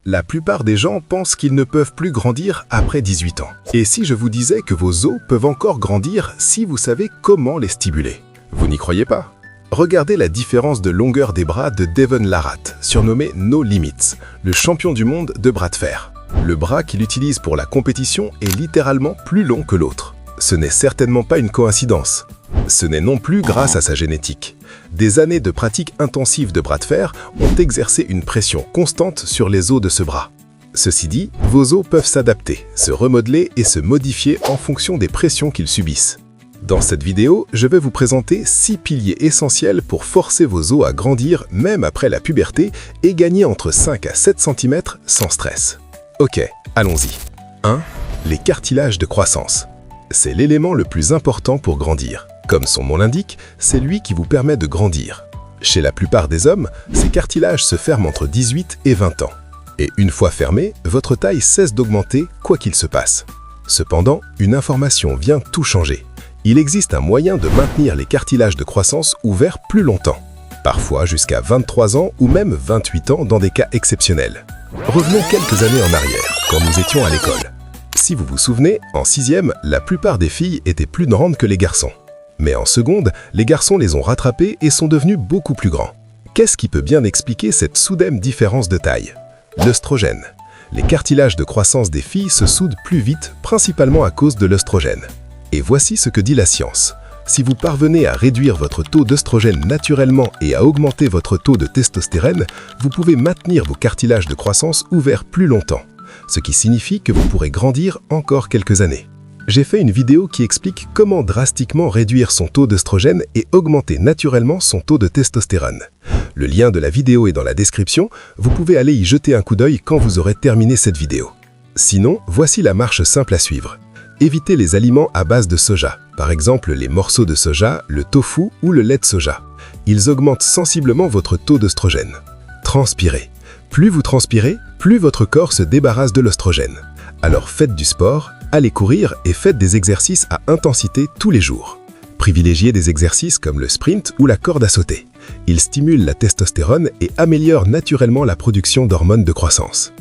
La plupart des gens pensent qu'ils ne peuvent plus grandir après 18 ans. Et si je vous disais que vos os peuvent encore grandir si vous savez comment les stimuler? Vous n'y croyez pas? Regardez la différence de longueur des bras de Devon Larratt, surnommé No Limits, le champion du monde de bras de fer. Le bras qu'il utilise pour la compétition est littéralement plus long que l'autre. Ce n'est certainement pas une coïncidence. Ce n'est non plus grâce à sa génétique. Des années de pratique intensive de bras de fer ont exercé une pression constante sur les os de ce bras. Ceci dit, vos os peuvent s'adapter, se remodeler et se modifier en fonction des pressions qu'ils subissent. Dans cette vidéo, je vais vous présenter 6 piliers essentiels pour forcer vos os à grandir même après la puberté et gagner entre 5 à 7 cm sans stress. Ok, allons-y. 1. Les cartilages de croissance. C'est l'élément le plus important pour grandir. Comme son nom l'indique, c'est lui qui vous permet de grandir. Chez la plupart des hommes, ces cartilages se ferment entre 18 et 20 ans. Et une fois fermés, votre taille cesse d'augmenter quoi qu'il se passe. Cependant, une information vient tout changer. Il existe un moyen de maintenir les cartilages de croissance ouverts plus longtemps. Parfois jusqu'à 23 ans ou même 28 ans dans des cas exceptionnels. Revenons quelques années en arrière, quand nous étions à l'école. Si vous vous souvenez, en 6e, la plupart des filles étaient plus grandes que les garçons. Mais en seconde, les garçons les ont rattrapés et sont devenus beaucoup plus grands. Qu'est-ce qui peut bien expliquer cette soudaine différence de taille? L'œstrogène. Les cartilages de croissance des filles se soudent plus vite, principalement à cause de l'œstrogène. Et voici ce que dit la science. Si vous parvenez à réduire votre taux d'œstrogène naturellement et à augmenter votre taux de testostérone, vous pouvez maintenir vos cartilages de croissance ouverts plus longtemps, ce qui signifie que vous pourrez grandir encore quelques années. J'ai fait une vidéo qui explique comment drastiquement réduire son taux d'œstrogène et augmenter naturellement son taux de testostérone. Le lien de la vidéo est dans la description, vous pouvez aller y jeter un coup d'œil quand vous aurez terminé cette vidéo. Sinon, voici la marche simple à suivre. Évitez les aliments à base de soja, par exemple les morceaux de soja, le tofu ou le lait de soja. Ils augmentent sensiblement votre taux d'œstrogène. Transpirez. Plus vous transpirez, plus votre corps se débarrasse de l'œstrogène. Alors faites du sport, allez courir et faites des exercices à intensité tous les jours. Privilégiez des exercices comme le sprint ou la corde à sauter. Ils stimulent la testostérone et améliorent naturellement la production d'hormones de croissance.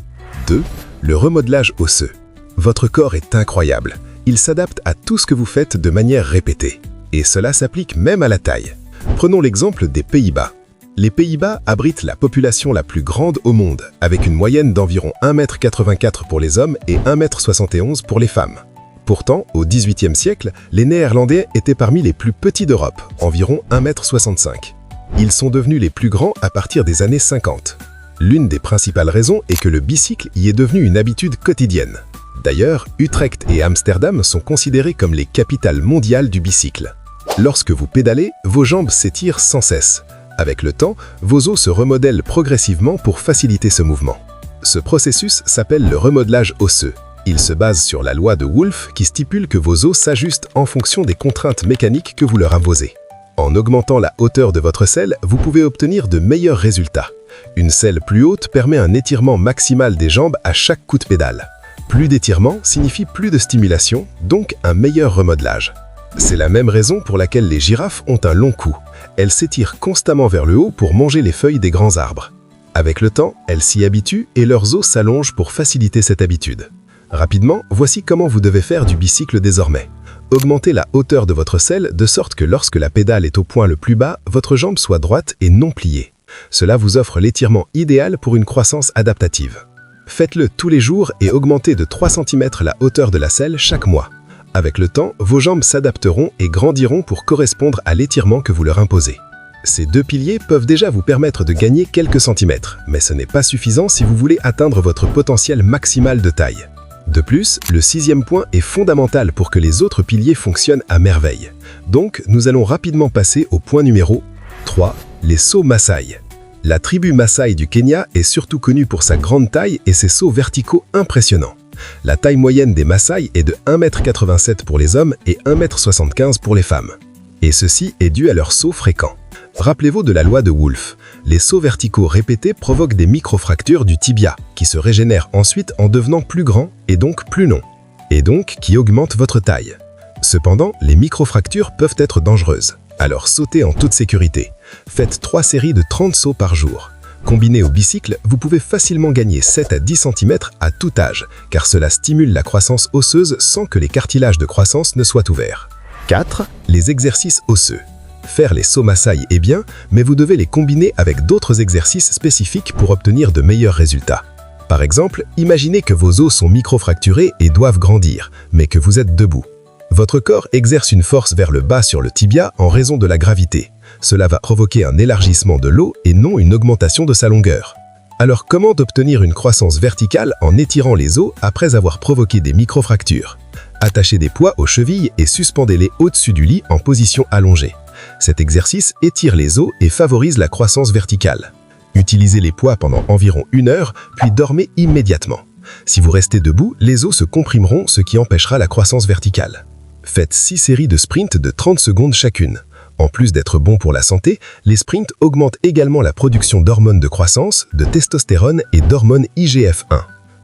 2. Le remodelage osseux. Votre corps est incroyable. Il s'adapte à tout ce que vous faites de manière répétée. Et cela s'applique même à la taille. Prenons l'exemple des Pays-Bas. Les Pays-Bas abritent la population la plus grande au monde, avec une moyenne d'environ 1,84 m pour les hommes et 1,71 m pour les femmes. Pourtant, au XVIIIe siècle, les Néerlandais étaient parmi les plus petits d'Europe, environ 1,65 m. Ils sont devenus les plus grands à partir des années 50. L'une des principales raisons est que le bicycle y est devenu une habitude quotidienne. D'ailleurs, Utrecht et Amsterdam sont considérées comme les capitales mondiales du bicycle. Lorsque vous pédalez, vos jambes s'étirent sans cesse. Avec le temps, vos os se remodèlent progressivement pour faciliter ce mouvement. Ce processus s'appelle le remodelage osseux. Il se base sur la loi de Wolff qui stipule que vos os s'ajustent en fonction des contraintes mécaniques que vous leur imposez. En augmentant la hauteur de votre selle, vous pouvez obtenir de meilleurs résultats. Une selle plus haute permet un étirement maximal des jambes à chaque coup de pédale. Plus d'étirement signifie plus de stimulation, donc un meilleur remodelage. C'est la même raison pour laquelle les girafes ont un long cou. Elles s'étirent constamment vers le haut pour manger les feuilles des grands arbres. Avec le temps, elles s'y habituent et leurs os s'allongent pour faciliter cette habitude. Rapidement, voici comment vous devez faire du bicycle désormais. Augmentez la hauteur de votre selle de sorte que lorsque la pédale est au point le plus bas, votre jambe soit droite et non pliée. Cela vous offre l'étirement idéal pour une croissance adaptative. Faites-le tous les jours et augmentez de 3 cm la hauteur de la selle chaque mois. Avec le temps, vos jambes s'adapteront et grandiront pour correspondre à l'étirement que vous leur imposez. Ces 2 piliers peuvent déjà vous permettre de gagner quelques centimètres, mais ce n'est pas suffisant si vous voulez atteindre votre potentiel maximal de taille. De plus, le 6e point est fondamental pour que les autres piliers fonctionnent à merveille. Donc, nous allons rapidement passer au point numéro 3, les sauts Maasai. La tribu Maasai du Kenya est surtout connue pour sa grande taille et ses sauts verticaux impressionnants. La taille moyenne des Maasai est de 1,87 m pour les hommes et 1,75 m pour les femmes. Et ceci est dû à leurs sauts fréquents. Rappelez-vous de la loi de Wolff. Les sauts verticaux répétés provoquent des microfractures du tibia, qui se régénèrent ensuite en devenant plus grands et donc plus longs, et donc qui augmentent votre taille. Cependant, les microfractures peuvent être dangereuses. Alors sautez en toute sécurité. Faites 3 séries de 30 sauts par jour. Combiné au bicycle, vous pouvez facilement gagner 7 à 10 cm à tout âge, car cela stimule la croissance osseuse sans que les cartilages de croissance ne soient ouverts. 4. Les exercices osseux. Faire les sauts Masai est bien, mais vous devez les combiner avec d'autres exercices spécifiques pour obtenir de meilleurs résultats. Par exemple, imaginez que vos os sont micro-fracturés et doivent grandir, mais que vous êtes debout. Votre corps exerce une force vers le bas sur le tibia en raison de la gravité. Cela va provoquer un élargissement de l'os et non une augmentation de sa longueur. Alors comment obtenir une croissance verticale en étirant les os après avoir provoqué des micro-fractures? Attachez des poids aux chevilles et suspendez-les au-dessus du lit en position allongée. Cet exercice étire les os et favorise la croissance verticale. Utilisez les poids pendant environ 1 heure, puis dormez immédiatement. Si vous restez debout, les os se comprimeront, ce qui empêchera la croissance verticale. Faites 6 séries de sprints de 30 secondes chacune. En plus d'être bons pour la santé, les sprints augmentent également la production d'hormones de croissance, de testostérone et d'hormones IGF-1.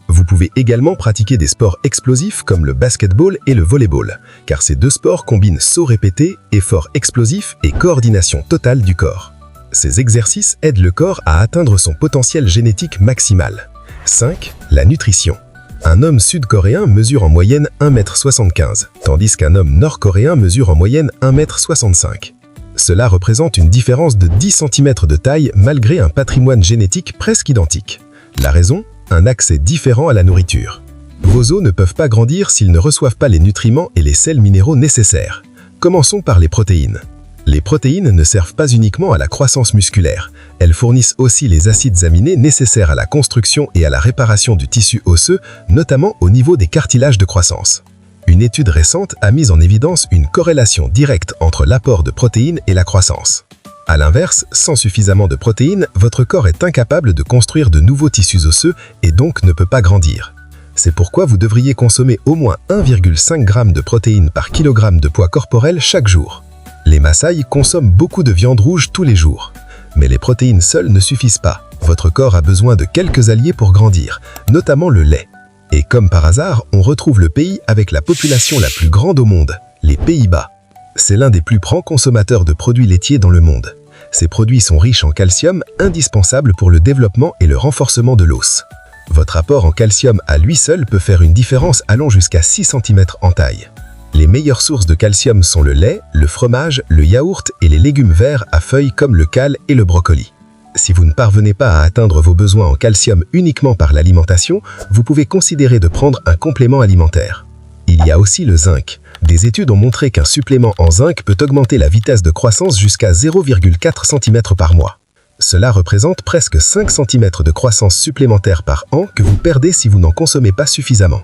Vous pouvez également pratiquer des sports explosifs comme le basketball et le volleyball, car ces 2 sports combinent sauts répétés, efforts explosifs et coordination totale du corps. Ces exercices aident le corps à atteindre son potentiel génétique maximal. 5. La nutrition. Un homme sud-coréen mesure en moyenne 1,75 m, tandis qu'un homme nord-coréen mesure en moyenne 1,65 m. Cela représente une différence de 10 cm de taille malgré un patrimoine génétique presque identique. La raison? Un accès différent à la nourriture. Vos os ne peuvent pas grandir s'ils ne reçoivent pas les nutriments et les sels minéraux nécessaires. Commençons par les protéines. Les protéines ne servent pas uniquement à la croissance musculaire, elles fournissent aussi les acides aminés nécessaires à la construction et à la réparation du tissu osseux, notamment au niveau des cartilages de croissance. Une étude récente a mis en évidence une corrélation directe entre l'apport de protéines et la croissance. A l'inverse, sans suffisamment de protéines, votre corps est incapable de construire de nouveaux tissus osseux et donc ne peut pas grandir. C'est pourquoi vous devriez consommer au moins 1,5 g de protéines par kilogramme de poids corporel chaque jour. Les Maasai consomment beaucoup de viande rouge tous les jours. Mais les protéines seules ne suffisent pas. Votre corps a besoin de quelques alliés pour grandir, notamment le lait. Et comme par hasard, on retrouve le pays avec la population la plus grande au monde, les Pays-Bas. C'est l'un des plus grands consommateurs de produits laitiers dans le monde. Ces produits sont riches en calcium, indispensable pour le développement et le renforcement de l'os. Votre apport en calcium à lui seul peut faire une différence allant jusqu'à 6 cm en taille. Les meilleures sources de calcium sont le lait, le fromage, le yaourt et les légumes verts à feuilles comme le cale et le brocoli. Si vous ne parvenez pas à atteindre vos besoins en calcium uniquement par l'alimentation, vous pouvez considérer de prendre un complément alimentaire. Il y a aussi le zinc. Des études ont montré qu'un supplément en zinc peut augmenter la vitesse de croissance jusqu'à 0,4 cm par mois. Cela représente presque 5 cm de croissance supplémentaire par an que vous perdez si vous n'en consommez pas suffisamment.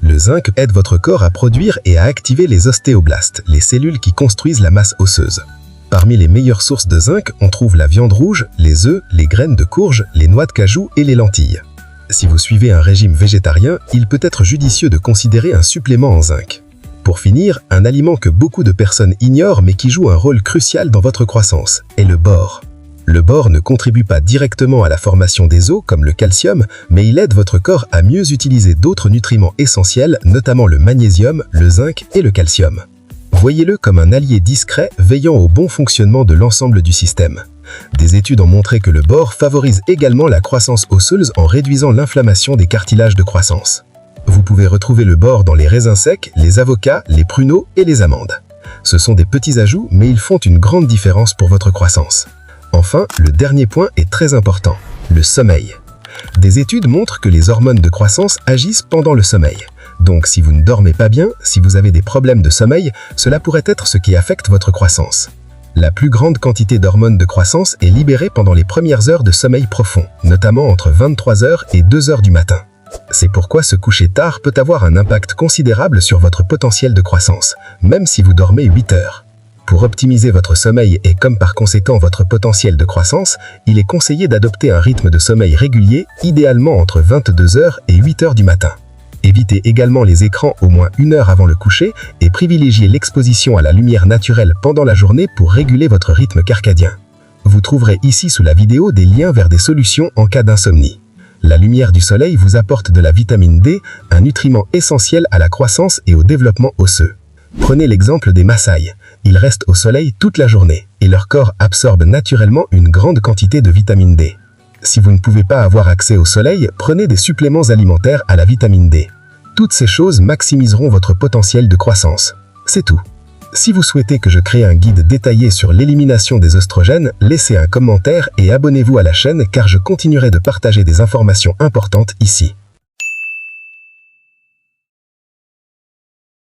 Le zinc aide votre corps à produire et à activer les ostéoblastes, les cellules qui construisent la masse osseuse. Parmi les meilleures sources de zinc, on trouve la viande rouge, les œufs, les graines de courge, les noix de cajou et les lentilles. Si vous suivez un régime végétarien, il peut être judicieux de considérer un supplément en zinc. Pour finir, un aliment que beaucoup de personnes ignorent mais qui joue un rôle crucial dans votre croissance est le bore. Le bore ne contribue pas directement à la formation des os comme le calcium, mais il aide votre corps à mieux utiliser d'autres nutriments essentiels, notamment le magnésium, le zinc et le calcium. Voyez-le comme un allié discret veillant au bon fonctionnement de l'ensemble du système. Des études ont montré que le bore favorise également la croissance osseuse en réduisant l'inflammation des cartilages de croissance. Vous pouvez retrouver le bore dans les raisins secs, les avocats, les pruneaux et les amandes. Ce sont des petits ajouts, mais ils font une grande différence pour votre croissance. Enfin, le dernier point est très important, le sommeil. Des études montrent que les hormones de croissance agissent pendant le sommeil. Donc si vous ne dormez pas bien, si vous avez des problèmes de sommeil, cela pourrait être ce qui affecte votre croissance. La plus grande quantité d'hormones de croissance est libérée pendant les premières heures de sommeil profond, notamment entre 23 h et 2 h du matin. C'est pourquoi se coucher tard peut avoir un impact considérable sur votre potentiel de croissance, même si vous dormez 8 heures. Pour optimiser votre sommeil et comme par conséquent votre potentiel de croissance, il est conseillé d'adopter un rythme de sommeil régulier, idéalement entre 22 h et 8 h du matin. Évitez également les écrans au moins 1 heure avant le coucher et privilégiez l'exposition à la lumière naturelle pendant la journée pour réguler votre rythme circadien. Vous trouverez ici sous la vidéo des liens vers des solutions en cas d'insomnie. La lumière du soleil vous apporte de la vitamine D, un nutriment essentiel à la croissance et au développement osseux. Prenez l'exemple des Maasai. Ils restent au soleil toute la journée et leur corps absorbe naturellement une grande quantité de vitamine D. Si vous ne pouvez pas avoir accès au soleil, prenez des suppléments alimentaires à la vitamine D. Toutes ces choses maximiseront votre potentiel de croissance. C'est tout. Si vous souhaitez que je crée un guide détaillé sur l'élimination des œstrogènes, laissez un commentaire et abonnez-vous à la chaîne car je continuerai de partager des informations importantes ici.